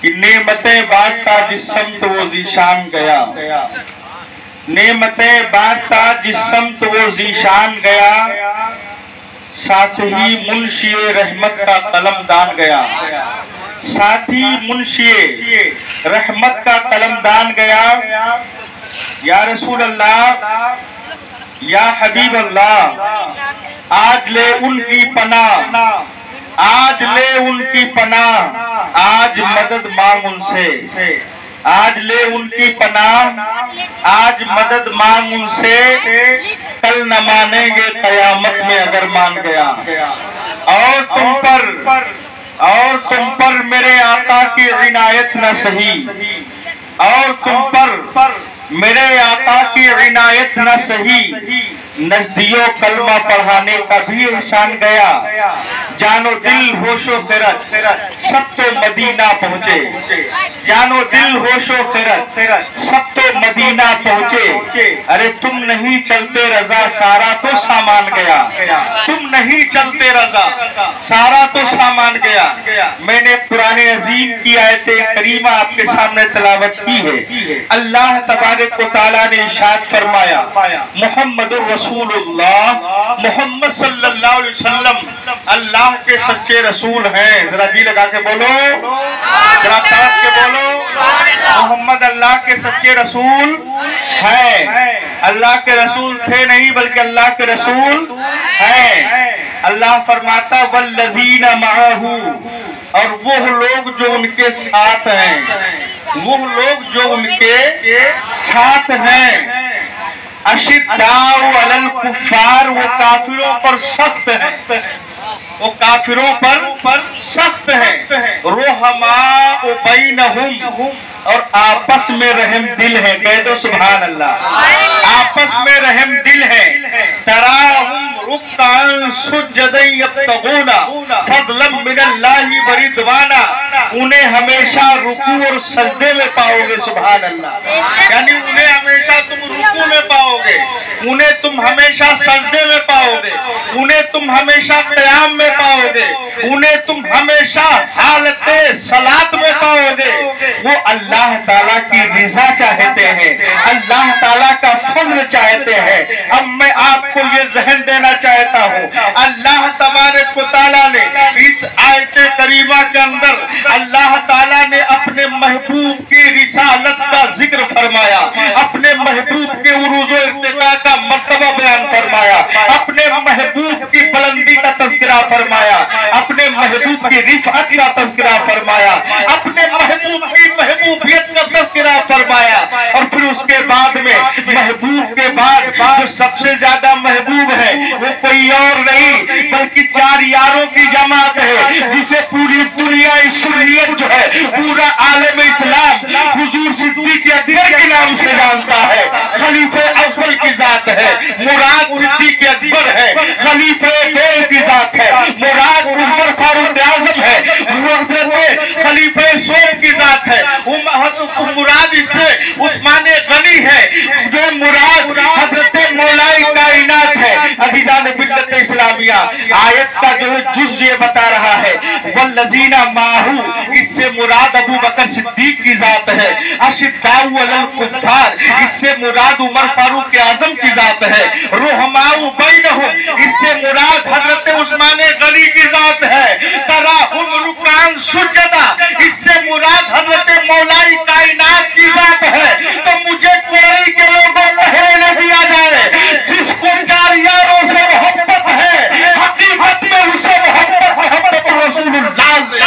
कि नेमतें बांटता जिस समत वो जीशान गया, नेमतें बांटता जिस समत वो जीशान गया, साथ ही मुंशिए रहमत का कलमदान गया, साथ ही मुंशिए रहमत का कलमदान गया। या रसूल अल्लाह, या हबीब अल्लाह, आज ले उनकी पनाह, आज ले उनकी पनाह, आज मदद मांग उनसे, आज ले उनकी पनाह, आज मदद मांग उनसे, कल न मानेंगे कयामत में अगर मान गया। और तुम पर मेरे आका की इनायत न सही, और तुम पर मेरे आका की इनायत न सही, नजदियो कलमा पढ़ाने का भी एहसान गया। जानो दिल होशो फिरत सब तो मदीना पहुँचे, जानो दिल होशो फिरत सब तो मदीना पहुँचे। अरे तुम नहीं चलते रजा सारा तो सामान गया, तुम नहीं चलते रजा सारा तो सामान गया। मैंने कुरान अजीम की आयत करीमा आपके सामने तिलावत की है। अल्लाह तबारक व तआला ने इरशाद फरमाया, मुहम्मदुर रसूलुल्लाह, मोहम्मद सल्लल्लाहु अलैहि वसल्लम अल्लाह के सच्चे रसूल हैं। जरा जी लगा के बोलो, जरा तड़प के बोलो, मोहम्मद अल्लाह के सच्चे रसूल हैं। अल्लाह के रसूल थे नहीं बल्कि अल्लाह के रसूल हैं। अल्लाह फरमाता वल्लज़ीना मअहू, और वो लोग जो उनके साथ हैं, वो लोग जो उनके साथ हैं। अशिद्दाउ अलल कुफ्फार, वो काफिरों पर सख्त है, वो काफिरों पर सख्त है। रुहमाउ बैनहुम, और आपस में रहम दिल है। कह दो सुभान अल्लाह, आपस में रहम दिल है। तराहुम रुक्कान सुज्जदन यब्तगूना फज़लन मिनल्लाहि व रिदवाना, उन्हें हमेशा रुकू और सजदे में पाओगे। सुभान अल्लाह, यानी उन्हें हमेशा तुम रुकू में पाओगे, उन्हें तुम हमेशा सजदे में पाओगे, उन्हें तुम हमेशा क़याम में पाओगे, उन्हें तुम हमेशा हालत सलात में पाओगे। वो अल्लाह ताला की रिज़ा चाहते हैं, अल्लाह ताला का फज़ल चाहते हैं। अब मैं आपको ये ज़हन देना चाहता हूँ, अल्लाह तबारक व तआला ने इस आयत करीमा के अंदर अल्लाह ताला ने अपने महबूब की रिसालत का जिक्र फरमाया, अपने महबूब के उरूज़ो इर्तिका का मर्तबा बयान फरमाया, अपने महबूब की बुलंदी का तज़किरा फरमाया, अपने महबूब की रिफ़अत का तज़किरा फरमाया, अपने महबूब की महबूबियत का तज़किरा फरमाया। और फिर उसके बाद में महबूब के बाद जो सबसे ज्यादा महबूब है वो कोई और नहीं बल्कि चार यारों की जमात है, जिसे पूरी दुनिया सुन्नियत जो है, पूरा आलम इस्लाम हुजूर सिद्दीक़ अकबर के नाम से जानता है। खलीफे अव्वल की जात है, मुराद सिद्दीक़ अकबर है, खलीफे दोम की जात है, मुराद उमर फारूक आज़म है, हज़रत खलीफे सोम की जात है, मुराद इससे उस्मान गनी है, जो मुराद हज़रत मौलाए कायनात है। अज़ीज़ान मिल्लत इस्लामिया, आयत का जो है जुज़ ये बता रहा है वल्लज़ीना माहू, इससे मुराद अबू बकर सिद्दीक की जात है। अशिद्दाउ अलल कुफ्फार, इससे मुराद उमर फारूक आज़म की जात है। रुहमाउ बैनहुम, इससे मुराद हज़रत उस्मान गनी की जात है। तराहुम रुकान सुजदा, इससे मुराद हज़रत मौलाए कायनात की जात है। तो मुझे कोई के लोगों कहने दिया जाए, जिसको चार यारों से मोहब्बत है, हकीकत में उसे मोहब्बत रसूलुल्लाह से,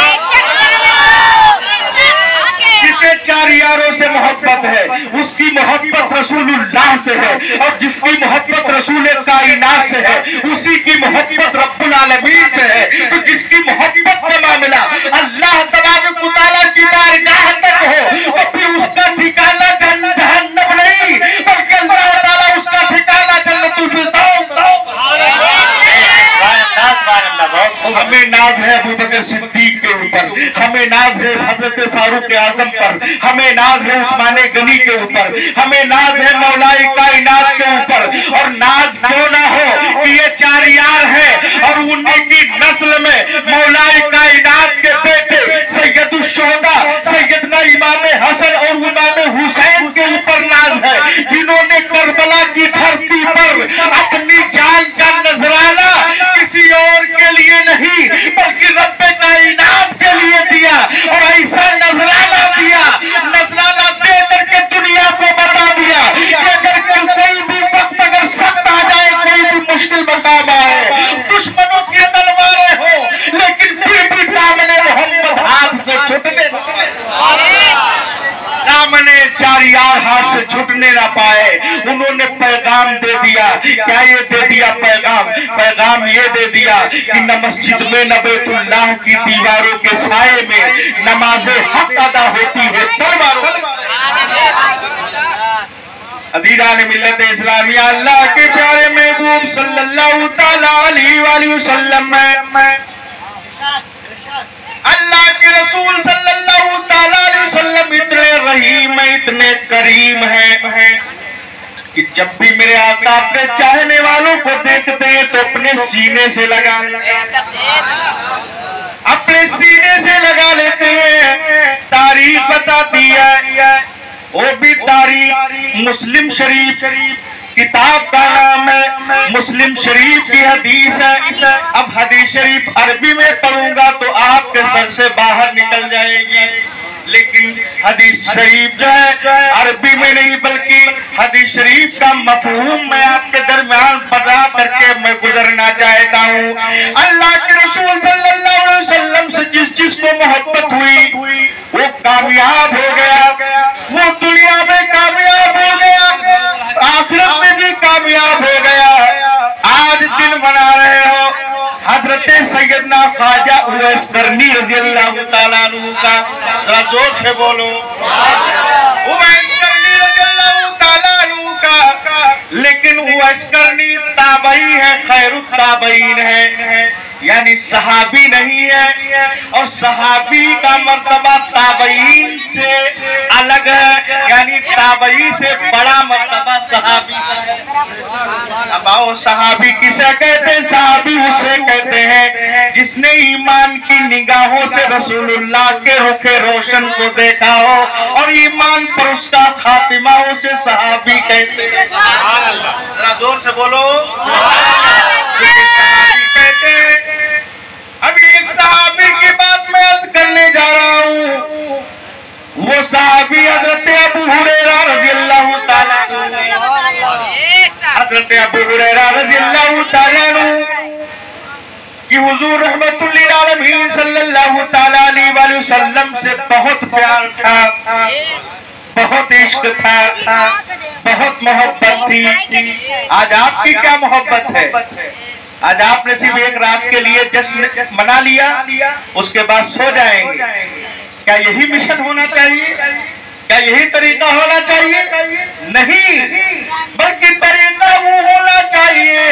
जिसे चार यारों से मोहब्बत है उसकी मोहब्बत रसूलुल्लाह से है, और जिसकी मोहब्बत रसूल कायनात से है उसी की मोहब्बत रब्बुल आलमीन से है। तो जिसकी मोहब्बत का मामला अल्लाह तबारक व तआला की बारगाह तक हो, तो फिर उसका ठिकाना जहन्नम नहीं बल्कि अल्लाह ताला उसका ठिकाना जन्नतुल फिरदौस। हमें नाज है अबू बकर सिद्दीक के ऊपर, हमें नाज है हज़रत फारूक आज़म पर, हमें नाज है उस्मान गनी के ऊपर, हमें नाज है मौलाए कायनात के ऊपर। और नाज क्यों ना हो कि ये चार यार हैं और उन्हीं की नस्ल में मौलाए कायनात के बेटे सैयदुश शुहदा, सैयद हर यार हाथ से छूटने ना पाए। उन्होंने पैगाम दे दिया। क्या ये दे दिया पैगाम? पैगाम ये दे दिया कि न मस्जिद में न बैतुल्लाह की दीवारों के साए में नमाज़े हक अदा होती है तलवारों। अदीरान मिल्लत इस्लामिया, अल्लाह के प्यारे महबूब सल्लल्लाहु तआला अलैहि वसल्लम में अल्लाह के रसूल सल्लल्लाहु तआला अलैहि वसल्लम इतने रहीम है, इतने करीम है कि जब भी मेरे आका अपने चाहने वालों को देखते हैं तो अपने सीने से लगा लेते हैं। तारीख बताती है, वो भी तारीख मुस्लिम शरीफ किताब का नाम है, मुस्लिम शरीफ की हदीस है। अब हदीस शरीफ अरबी में पढ़ूंगा तो आपके सर से बाहर निकल जाएगी, लेकिन हदीस शरीफ जो है अरबी में नहीं बल्कि हदीस शरीफ का मफहूम मैं आपके दरमियान बता करके मैं गुजरना चाहता हूँ। अल्लाह के रसूल सल्लल्लाहु अलैहि वसल्लम से जिस को मोहब्बत हुई वो कामयाब हो गया, वो दुनिया में कामयाब हो गया, आखिरत में भी कामयाब हो गया। आज दिन मना रहे हो हजरत सैयदना ख्वाजा उवैस करनी रज़ी अल्लाह तआला अन्हु का, जरा जोर से बोलो। उवैस करनी रज़ी अल्लाह तआला अन्हु का, लेकिन उवैस करनी ताबई है, खैरुत ताबईन है, यानी सहाबी नहीं है। और सहाबी का मर्तबा ताबईन से अलग है, यानी ताबई से बड़ा मर्तबा सहाबी का है। अब आओ, सहाबी किसे कहते हैं? सहाबी उसे कहते हैं जिसने ईमान की निगाहों से रसूलुल्लाह के रुखे रोशन को देखा हो और ईमान पर उसका खातिमा, उसे सहाबी कहते हैं। जरा जोर से बोलो, सहाबी कहते हैं। अभी एक सहाबी की बात मैं अर्ज करने जा रहा हूँ। वो सहाबी हजरत अबू हुरैरा रज़ी अल्लाह तआला हजरत अबू हुरैरा रज़ी अल्लाह तआला कि हुजूर रहमतुल लिल आलमीन सल्लल्लाहु तआला अलैहि वसल्लम से बहुत प्यार था, बहुत इश्क था, बहुत मोहब्बत थी। आज आपकी क्या मोहब्बत है? आज आपने सिर्फ एक रात के लिए जश्न मना लिया, उसके बाद सो जाएंगे। क्या यही मिशन होना चाहिए? क्या यही तरीका होना चाहिए? नहीं, बल्कि तरीका वो होना चाहिए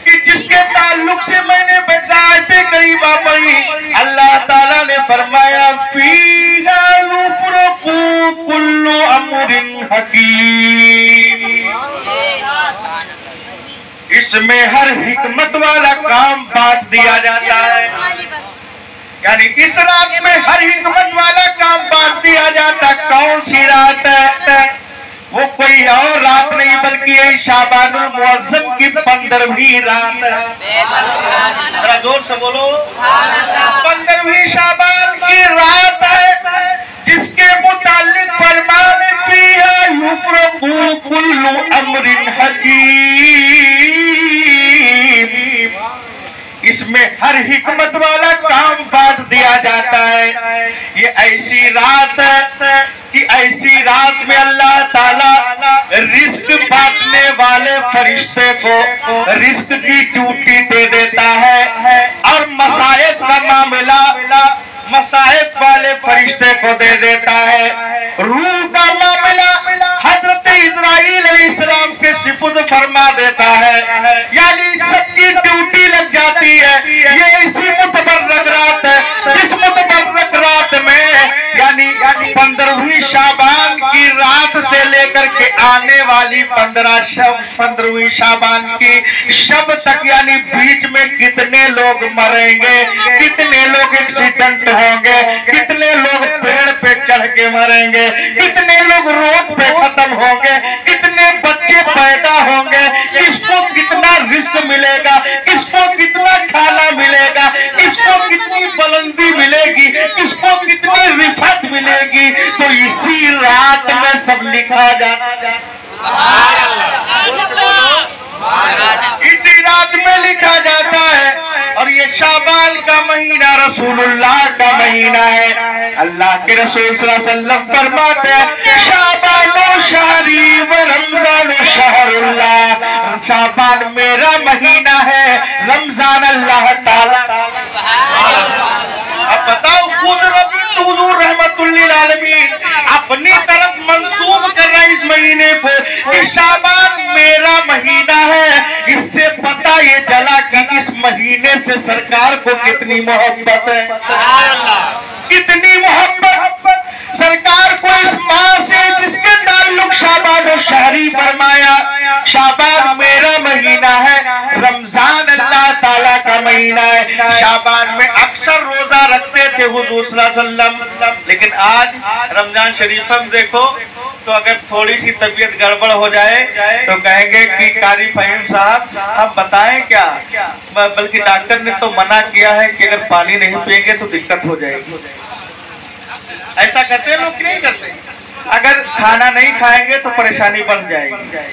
कि जिसके ताल्लुक से मैंने आयते करीमा पढ़ी। अल्लाह ताला ने फरमाया फीहा युफ्रकु कुल्लु अम्रिन हकीम, इसमें हर हिकमत वाला काम बांट दिया जाता है। यानी इस रात में हर हिकमत वाला काम बांट दिया जाता। कौन सी रात है? वो कोई और रात नहीं बल्कि ये शाबानुल मुअज्जम की 15वीं रात है। जरा जोर से बोलो, 15वीं शाबान की रात है, जिसके मुताल्लिक फरमान फीहा युफ्रकु कुल्लु अम्रिन हकीम, इसमें हर हिकमत वाला काम बांट दिया जाता है। ये ऐसी रात है कि ऐसी रात में अल्लाह ताला रिस्क बांटने वाले फरिश्ते को रिस्क की ड्यूटी दे देता है और मसाइब का मामला मसाइब वाले फरिश्ते को दे देता है। रूह का मामला हजरत इस्राईल अलैहिस्सलाम के सिपुर्द फरमा देता है, यानी सबकी ड्यूटी लग जाती है। ये इसी मुतबर्रक रात है जिस मुतबर्रक रात में यानी 15वीं शाबान की रात से लेकर के आने वाली 15वीं शाबान की शब तक, यानी बीच में कितने लोग मरेंगे, कितने लोग एक्सीडेंट होंगे, कितने लोग पेड़ पे चढ़ के मरेंगे, कितने लोग रोड पे खत्म होंगे, कितने बच्चे पैदा होंगे, किसको कितना रिस्क मिलेगा, किसको कितना खाना मिलेगा, किसको कितनी बुलंदी मिलेगी, किसको कितनी रिफत मिलेगी, तो इसी रात में सब लिखा जाता, इसी रात में लिखा जाता है। और ये शाबान का महीना रसूलुल्लाह का महीना है। अल्लाह के रसूल सल्लल्लाहु अलैहि वसल्लम फरमाते हैं शाबानो शहरी व रमजानो शहरुल्लाह, शाबान मेरा महीना है, रमजान अल्लाह ताला। अब बताओ खुद हुजूर रहमतुल लिल आलमीन अपनी तरफ मंसूब कर रहे इस महीने को कि शाबान मेरा महीना है। इससे पता ये चला कि इस महीने से सरकार को कितनी मोहब्बत है, कितनी मोहब्बत सरकार को इस माह से जिसके ताल्लुक शाबान और शहरी फरमाया। शाबान मेरा महीना है, रमजान अल्लाह ताला का महीना है। शाबान में अक्सर रोजा रखते थे हुजूर सल्लल्लाहु अलैहि वसल्लम, लेकिन आज रमजान शरीफ में देखो तो अगर थोड़ी सी तबीयत गड़बड़ हो जाए तो कहेंगे कि कारी फहीम साहब हम बताएं क्या, बल्कि डॉक्टर ने तो मना किया है कि अगर पानी नहीं पिएंगे तो दिक्कत हो जाएगी। ऐसा करते हैं लोग कि नहीं करते? अगर खाना नहीं खाएंगे तो परेशानी बढ़ जाएगी,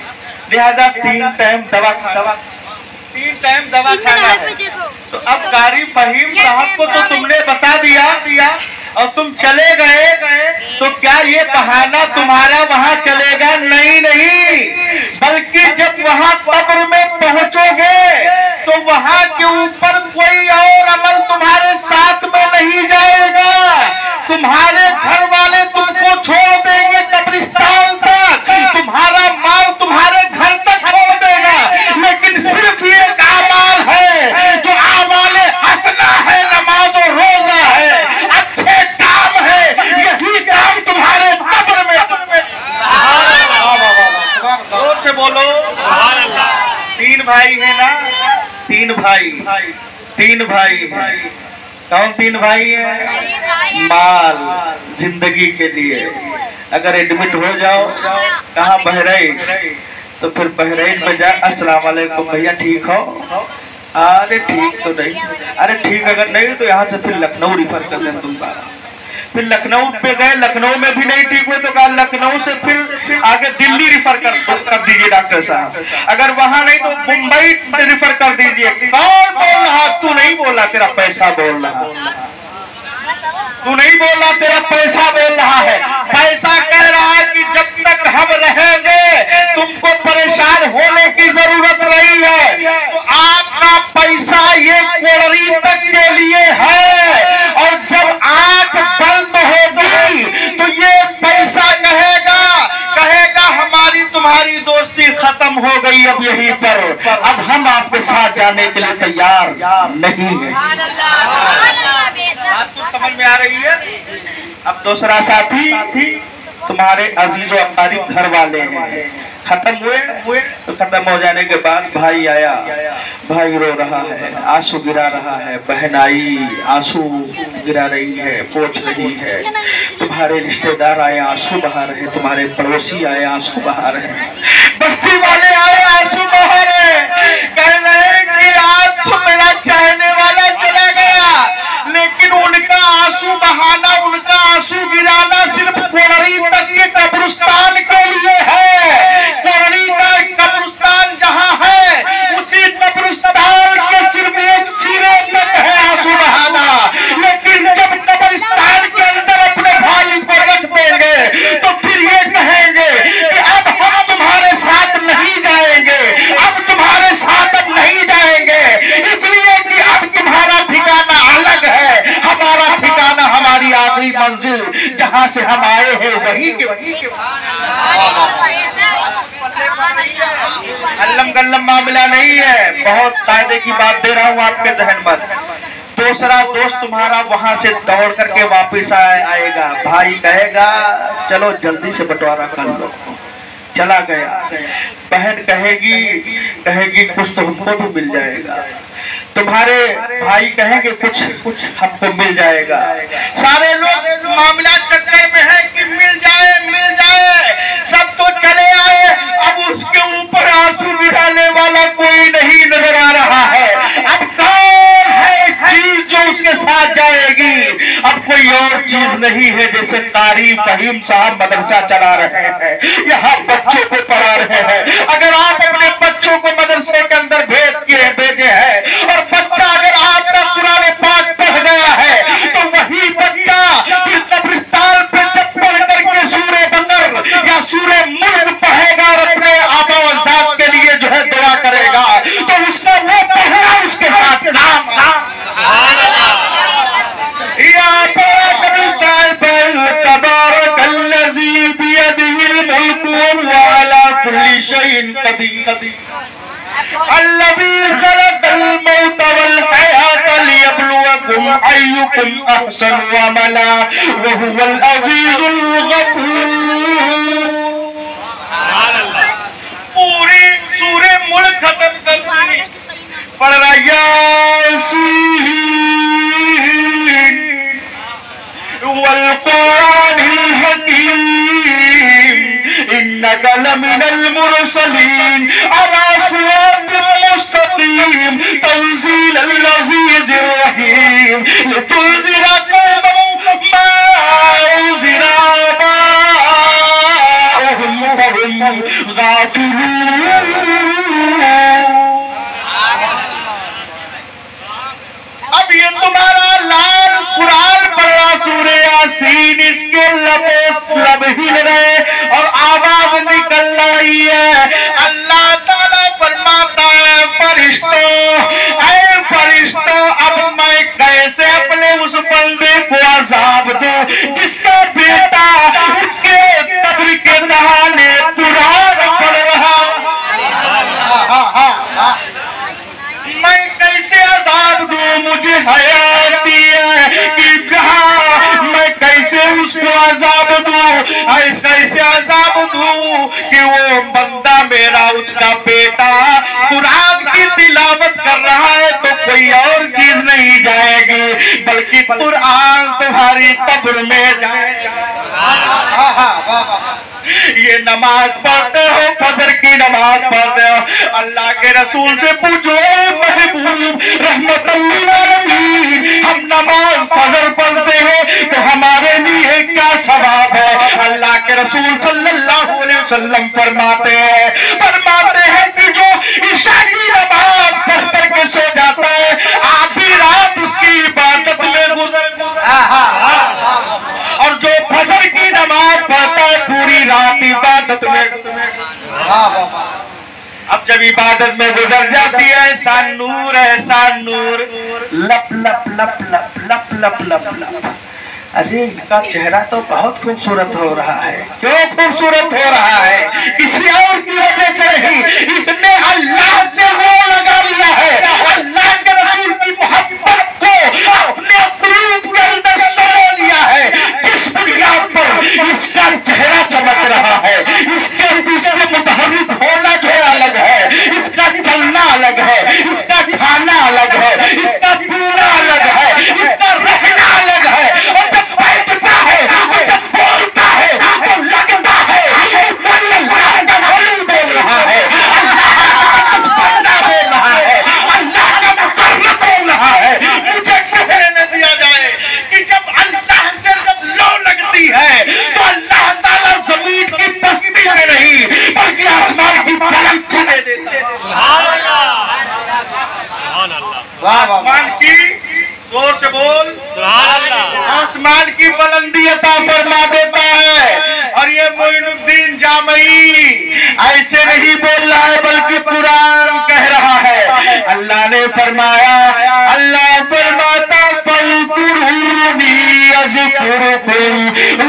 लिहाजा 3 टाइम दवा खाना है। तो अब कारी फहीम साहब को तो तुमने बता दिया और तुम चले गए, तो क्या ये बहाना तुम्हारा वहां चलेगा? नहीं, बल्कि जब वहां कब्र में पहुंचोगे तो वहां के ऊपर कोई और अमल तुम्हारे साथ में नहीं जाएगा। तुम्हारे घर वाले तुमको छोड़ देंगे कब्रिस्तान तक, तुम्हारा माल तुम्हारे घर तक छोड़ देगा, लेकिन सिर्फ ये आमाल है जो आमाल हसना है, नमाज और रोजा है, अच्छे काम है, यही काम तुम्हारे कब्र में। जोर से बोलो। 3 भाई है ना, 3 भाई है। कौन 3 भाई है? माल जिंदगी के लिए अगर एडमिट हो जाओ कहाँ बहराइच, तो फिर बहराइच में जा अस्सलाम वालेकुम भैया ठीक हो? अरे ठीक तो नहीं, अरे ठीक अगर नहीं तो यहाँ से फिर लखनऊ रिफर कर दें तुमका। फिर लखनऊ पे गए, लखनऊ में भी नहीं ठीक हुए तो कहा लखनऊ से फिर आगे दिल्ली रिफर कर दीजिए डॉक्टर साहब, अगर वहां नहीं तो मुंबई रिफर कर दीजिए। कौन बोल रहा? तू नहीं बोला, तेरा पैसा बोल रहा, तू नहीं बोल रहा, तेरा पैसा बोल रहा है। पैसा कह रहा है कि जब तक हम रहेंगे तुमको परेशान होने की जरूरत नहीं है, तो आपका पैसा ये कोड़री तक के लिए है, और जब आंख बंद होगी तो ये पैसा कहेगा हमारी तुम्हारी दोस्ती खत्म हो गई, अब यहीं पर, अब हम आपके साथ जाने के लिए तैयार नहीं है। बात तो समझ में आ रही है? अब दूसरा साथी तुम्हारे अजीज और अकारीब घर वाले हैं, खत्म हुए तो खत्म हो जाने के बाद भाई आया, भाई रो रहा है, आंसू गिरा रहा है, बहन आई आंसू गिरा रही है, पोंछ रही है, तुम्हारे रिश्तेदार आए आंसू बहा रहे, तुम्हारे पड़ोसी आए आंसू बहा रहे, बस्ती वाले आए आंसू बहा रहे, कह रहे कि आज तो मेरा चाहने वाला चला गया, लेकिन उनका आंसू बहाना, उनका आंसू गिराना सिर्फ कोड़री तक के कब्रिस्तान के लिए है। कोड़री का कब्रिस्तान जहां है उसी कब्रिस्तान के सिर्फ एक सिरे तक है आंसू बहाना, लेकिन जब कब्रिस्तान के अंदर अपने भाई को रख देंगे तो फिर ये कहेंगे कि अब हम तुम्हारे साथ नहीं जाएंगे, अब तुम्हारे साथ अब नहीं जाएंगे, इसलिए कि अब तुम्हारा ठिकाना अलग है, हमारा ठिकाना, हमारी आखिरी मंजिल जहां से हम आए हैं वही के अल्लम गल्लम मामला नहीं है। बहुत कायदे की बात दे रहा हूँ आपके जहन पर। दूसरा दोस्त तुम्हारा वहां से दौड़ करके वापस आएगा, भाई कहेगा चलो जल्दी से बंटवारा कर लो, चला गया। बहन कहेगी कुछ तो हमको भी मिल जाएगा, तुम्हारे भाई कहेंगे कुछ हमको मिल जाएगा। सारे लोग मामला चक्कर में है कि मिल जाए, सब तो चले आए, अब उसके ऊपर आंसू गिराने वाला कोई नहीं नजर आ रहा है। अब कौन है चीज जो उसके साथ जाएगी? अब कोई और चीज नहीं है। जैसे कारी फहीम साहब मदरसा चला रहे हैं, यहाँ बच्चों को पढ़ा रहे हैं। अगर आप अपने बच्चों को मदरसे के अंदर भेजे हैं और बच्चा अगर आपका कभी अल्लज़ी खलक़ल मौत वल हयात लियब्लुवकुम अय्युकुम अहसनु अमला व हुवल अज़ीज़ुल गफ़ूर। पूरी सूरे मुल्क खत्म कर दी, पढ़ रहा यासीन वल कुरानिल हकीम इन्नका लमिनल मुरसलीन अला सिरातिल मुस्तकीम तंज़ीलल अज़ीज़िर रहीम लितुनज़िरा कौमन मा उनज़िरा आबाउहुम फहुम गाफ़िलून। अब ये तुम्हारा लाल कुरान पढ़ रहा सूरे यासीन, इसके लब हिल रहे और आवाज निकल रही है। अल्लाह ताला फरमाता है फरिश्तों, ऐ फरिश्तों, अब मैं कैसे अपने उस बंदे को अजाब दूं जिसका बेटा उसके कब्र के दहाने कुरान पढ़ रहा। मैं कैसे अजाब दूं, मुझे हयाती है कि कहा मैं कैसे उसको अजाब दूं, कैसे अजाब दूं कि वो बंदा मेरा उसका बेटा कुरान की तिलावत कर रहा है तो कोई और चीज नहीं जाएगी बल्कि कुरान तुम्हारी कब्र में जाएगा। ये नमाज पढ़ते हो, फजर की नमाज पढ़ते हो, अल्लाह के रसूल से पूछो महबूब रहमतुल्लिल आलमीन, हम नमाज फजर पढ़ते हैं तो हमारे लिए क्या सवाब है? अल्लाह के रसूल सल्लल्लाहु अलैहि वसल्लम फरमाते हैं कि जो ईशा की नमाज पढ़ के सो जाता है आधी रात उसकी इबादत में गुजर और जो फजर की नमाज पढ़ता है पूरी रात इबादत में। अब जब इबादत में गुजर जाती है ऐसा नूर लप लप लप लप लप लप लप लप। अरे इनका चेहरा तो बहुत खूबसूरत हो रहा है। क्यों खूबसूरत हो रहा है? किसी और की वजह से नहीं, इसने अल्लाह से वो लगा लिया है, अल्लाह के रसूल की मोहब्बत को अपने कल्ब के अंदर समा लिया है। जिस बुनियाद पर इसका चेहरा चमक रहा है, इसके मुताबिक होना जो अलग है, इसका चलना अलग है, इसका खाना अलग है, इसका पीना अलग है, इसका रहना अलग है। और जब बैठता है और जब बोलता है तो लगता है अल्लाह का वली बोल रहा है, अल्लाह का बंदा बोल रहा है, अल्लाह का मुकर्रम बोल रहा है। मुझे कहने न दिया जाए कि जब अल्लाह से जब लो लगती है तो अल्लाह ताला जमीन की बस्ती में नहीं बल्कि आसमान की बुलंदी में देता है। आसमान की, जोर से बोल, आसमान की बुलंदी अता फरमा देता है। और ये मोइनुद्दीन जामई ऐसे नहीं बोल रहा है बल्कि कुरान कह रहा है। अल्लाह ने फरमाया, अल्लाह फरमाता फज़कुरूनी अज़कुरुकुम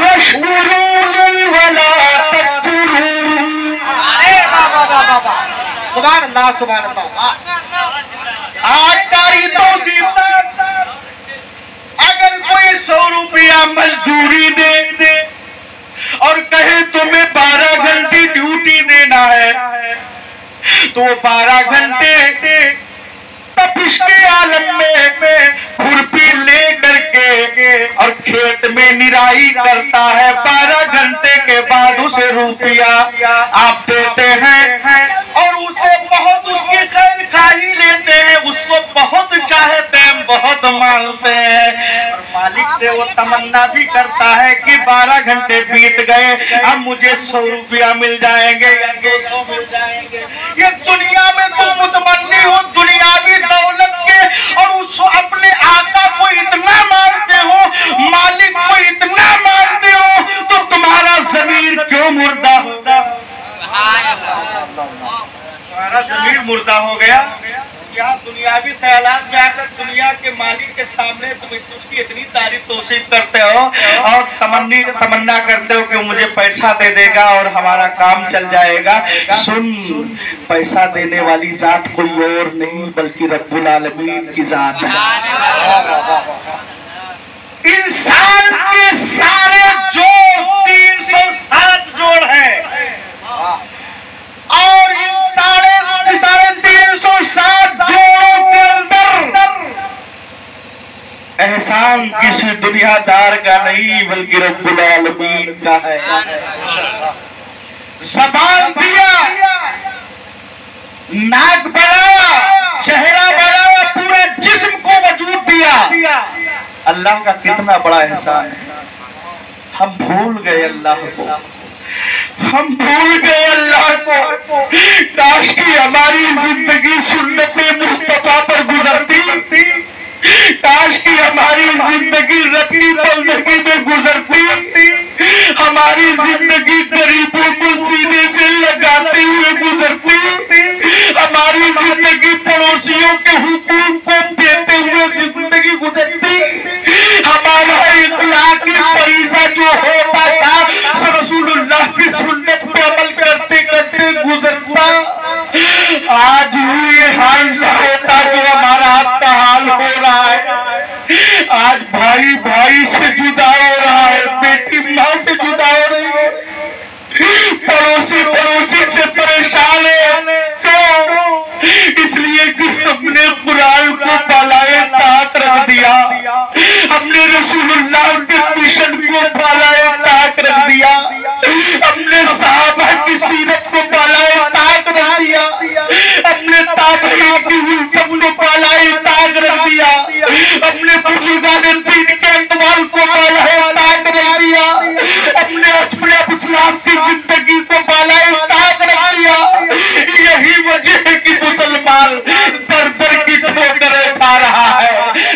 वश्कुरूनी वला तकफुरून। सुभान अल्लाह, सुभान अल्लाह। आज तारीख तौसीफ अगर कोई 100 रुपया मजदूरी दे और कहे तुम्हें 12 घंटे ड्यूटी देना है तो 12 घंटे तपिश के आलम में खुरपी ले करके और खेत में निराई करता है। 12 घंटे के बाद उसे रुपया आप देते हैं और उसे बहुत उसकी खैर खाही लेते हैं, उसको बहुत चाहते हैं, बहुत मानते हैं और मालिक से वो तमन्ना भी करता है कि 12 घंटे बीत गए, अब मुझे 100 रुपया मिल जाएंगे या 200 मिल जाएंगे। ये दुनिया में तुम मुतमन्नी हो दुनियावी दौलत के और उस अपने आका को इतना मानते हो, मालिक को इतना मानते हो तो तुम्हारा ज़मीर क्यों मुर्दा होगा? तुम्हारा ज़मीर मुर्दा हो गया। यहाँ दुनियावी ख्यालात में आकर दुनिया के मालिक के सामने तुम उसकी इतनी तारीफ तौसीफ करते हो और तमन्ना करते हो कि मुझे पैसा दे देगा और हमारा काम चल जाएगा। सुन, पैसा देने वाली जात कोई और नहीं बल्कि रब्बुल आलमीन की जात है। इंसान के सारे जोड़ 307 जोड़ हैं और इन साढ़े 307 जोड़ों के अंदर एहसान किसी दुनियादार का नहीं बल्कि रब्बुल आलमीन का है। ज़बान दिया, नाक बनाया, चेहरा बनाया, पूरे जिस्म को वजूद दिया। अल्लाह का कितना बड़ा एहसान है। हम भूल गए अल्लाह को, हम भूल गए अल्लाह को। काश की हमारी जिंदगी सुन्नते मुस्तफा पर गुजरती, काश की हमारी जिंदगी रत्ती बंदगी में गुजरती, हमारी जिंदगी गरीबों को सीने से लगाते हुए गुजरती, हमारी जिंदगी पड़ोसियों के हुकूक को देते हुए जिंदगी गुजरती, हमारा इखलाकी फरीज़ा जो होता था रसूलुल्लाह की सुन्नत पे अमल करते करते गुजरता। आज ये हाल न होता जो हमारा आपका हाल हो रहा है। आज भाई भाई से जुदा हो रहा है, बेटी माँ से जुदा हो रही है, पड़ोसी पड़ोसी से परेशान है। क्यों? इसलिए कि हमने कुरान को बालाए ताक रख दिया, हमने रसूलुल्लाह के मिशन को बालाए ताक रख दिया, हमने सहाबा की सीरत को बालाए ताक रख दिया, हमने ताबईन की उल्फत को बालाए ताक रख दिया, हमने बुजुर्गाने दीन के अकवाल को बालाए ताक रख दिया, हमने असहाब इस्लाम की जिंदगी को बालाए ताक रख दिया। यही वजह है कि मुसलमान दर दर की ठोकरें खा रहा है,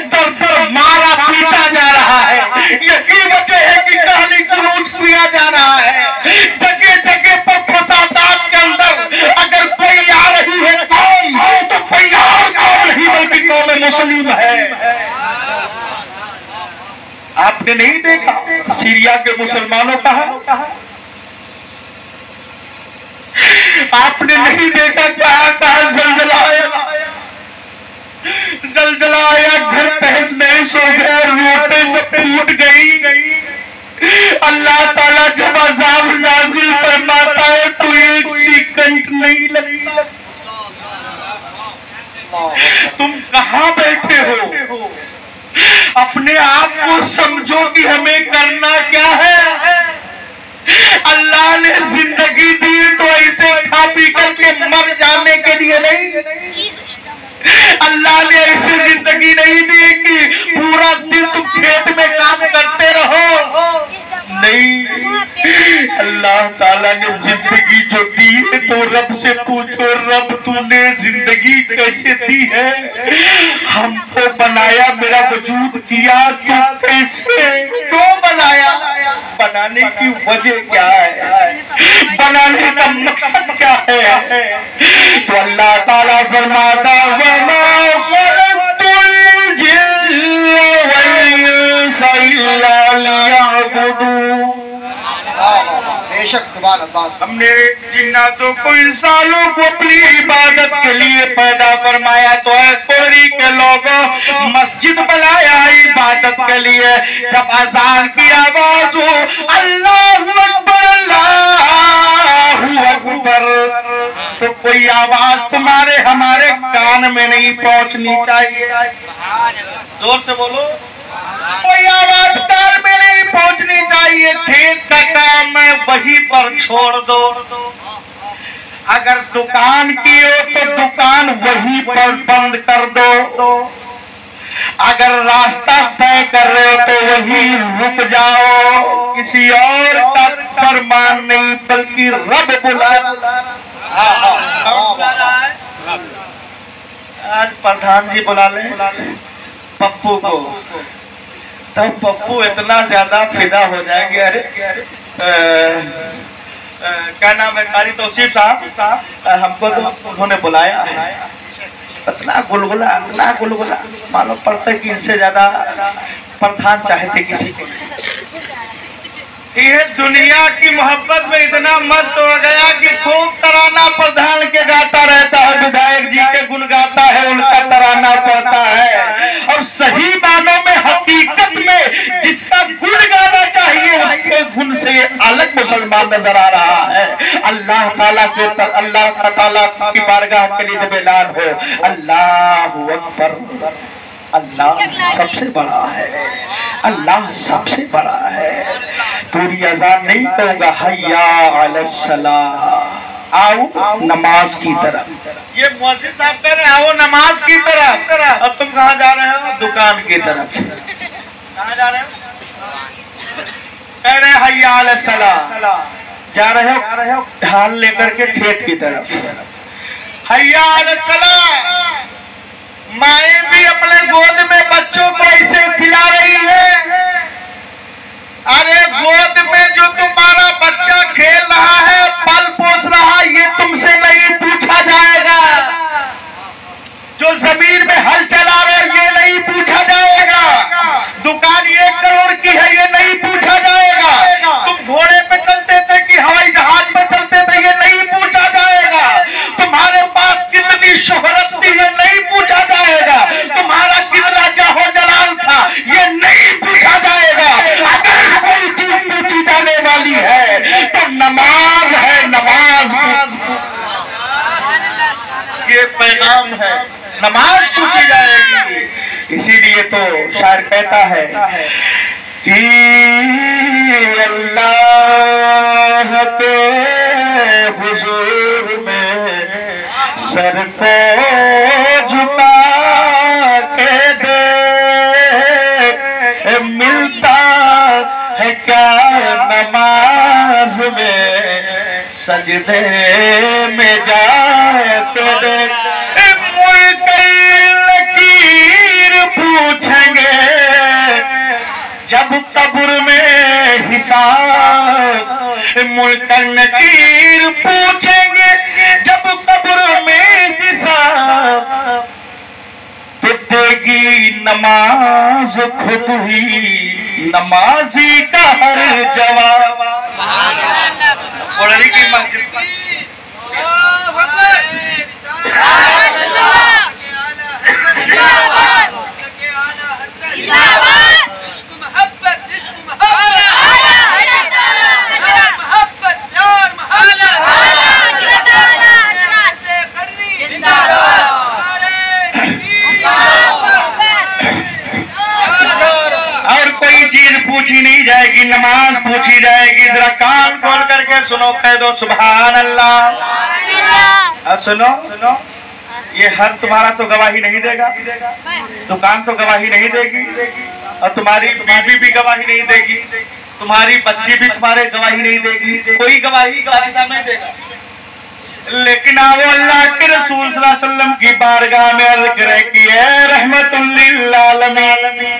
दर दर मारा पीटा जा रहा है। यही वजह है कि गाली गलौज किया जा रहा है। जगह जगह पर फसादात के अंदर अगर कोई आ रही है कौम तो कोई और कौम नहीं बल्कि कौम मुस्लिम है। आपने नहीं देखा सीरिया के मुसलमानों का है? आपने नहीं देखा कहां कहां जलजला आया, जलजला आया, घर तहस नहस हो गया, रोटें सब टूट गई। अल्लाह ताला जब अज़ाब नाज़िल फरमाता है तो एक सेकंड नहीं लगता। तुम कहां बैठे हो? अपने आप को समझो कि हमें करना क्या है। अल्लाह ने जिंदगी दी तो ऐसे खा पी करके मर जाने के लिए नहीं। अल्लाह ने ऐसी जिंदगी नहीं दी कि पूरा दिन तुम खेत में काम करते रहो। नहीं, अल्लाह ताला ने जिंदगी जो दी है तो रब से पूछो, रब तूने जिंदगी कैसे दी है? हमको बनाया, मेरा वजूद किया, तू कैसे, क्यों बनाया? बनाने की वजह क्या है? बनाने का मकसद क्या है? तो अल्लाह ताला फरमाता वमा खलक़तुल जिन्ना वल इंसा इल्ला लियअबुदून। बेशक सुभान अल्लाह। हमने जिन्नातों को, इंसानों को अपनी इबादत के लिए पैदा फरमाया। तो है कोरी के लोगों मस्जिद बनाया इबादत के लिए। जब अजान की आवाज हो अल्लाहु अकबर अल्लाहु अकबर, तो कोई आवाज तुम्हारे हमारे कान में नहीं पहुंचनी चाहिए। जोर से बोलो। कोई आवाज कान में नहीं पहुंचनी चाहिए। खेत का काम है वहीं पर छोड़ दो। अगर दुकान की हो तो दुकान वहीं पर बंद कर दो। अगर रास्ता तय कर रहे हो तो वहीं रुक जाओ। किसी और का फरमान नहीं बल्कि रब बुला रहा है। आज प्रधान जी बुला ले पप्पू को, तब पप्पू इतना ज्यादा फिदा हो जाएंगे। अरे क्या नाम है? कारी तौसीफ साहब, हमको तो उन्होंने बुलाया है। इतना गुलगुला मालूम पड़ता है कि इनसे ज्यादा प्रधान चाहते किसी को। ये दुनिया की मोहब्बत में इतना मस्त हो गया कि खूब तराना प्रधान के गाता रहता है, विधायक जी के गुण गाता है, उनका तराना पड़ता है। और सही मानों में हकीकत में जिसका गुण गाना चाहिए उसके गुण से अलग मुसलमान नजर आ रहा है। अल्लाह ताला की बारगाह के लिए जब ऐलान हो अल्लाहू अकबर, अल्लाह सबसे बड़ा है, अल्लाह सबसे बड़ा है, पूरी अजान नहीं कहूंगा, हय्या अलस्सलाह, आओ नमाज की तरफ। ये मुअज्जिन साहब कह रहे हैं आओ नमाज की तरफ, और तुम कहाँ जा रहे हो? दुकान की तरफ। कहाँ जा रहे हो? कह रहे हैं हय्या अलस्सलाह, जा रहे हो ढाल लेकर के खेत की तरफ। हय्या अलस्सलाह, माए भी अपने गोद में बच्चों को ऐसे खिला रही है। अरे गोद में जो तुम्हारा बच्चा खेल रहा है, पल पोस रहा है, ये तुमसे नहीं पूछा जाएगा। जो जमीन में हल चला रहे ये नहीं पूछा जाएगा। दुकान 1 करोड़ की है ये नहीं पूछा जाएगा। तुम घोड़े पे चलते थे कि हवाई जहाज पे चलते थे ये नहीं पूछा जाएगा। तुम्हारे पास कितनी शोहरत थी ये नहीं पूछा जाएगा। तुम्हारा कितना जाहो जलाल था ये नहीं पूछा जाएगा। अगर कोई चीज पूछी जाने वाली है तो नमाज है, नमाज ये पैगाम है, नमाज पूछी जाएगी। इसीलिए तो शायर कहता है कि अल्लाह के हुजूर में सर को झुका के दे, मिलता है क्या नमाज में सजदे में जाके दे। लकीर पूछेंगे जब कब्र में हिसाब, मुल्कर नकीर पूछेंगे जब कब्र में हिसाब, तो देगी नमाज खुद ही नमाजी का हर जवाब। की मस्जिद पूछी नहीं जाएगी, नमाज पूछी जाएगी। जरा कान खोल करके सुनो, कह दो सुभान अल्लाह। सुनो सुनो, ये हर तुम्हारा तो गवाही नहीं देगा, दुकान तो गवाही नहीं देगी, और तुम्हारी बीवी भी गवाही नहीं देगी, तुम्हारी बच्ची भी तुम्हारे गवाही नहीं देगी, कोई गवाही नहीं देगा। लेकिन आओ अल्लाह के रसूल सल्लल्लाहु अलैहि वसल्लम की बारगाह में अर्ज़ करे कि ऐ रहमतुल लिल आलमीन,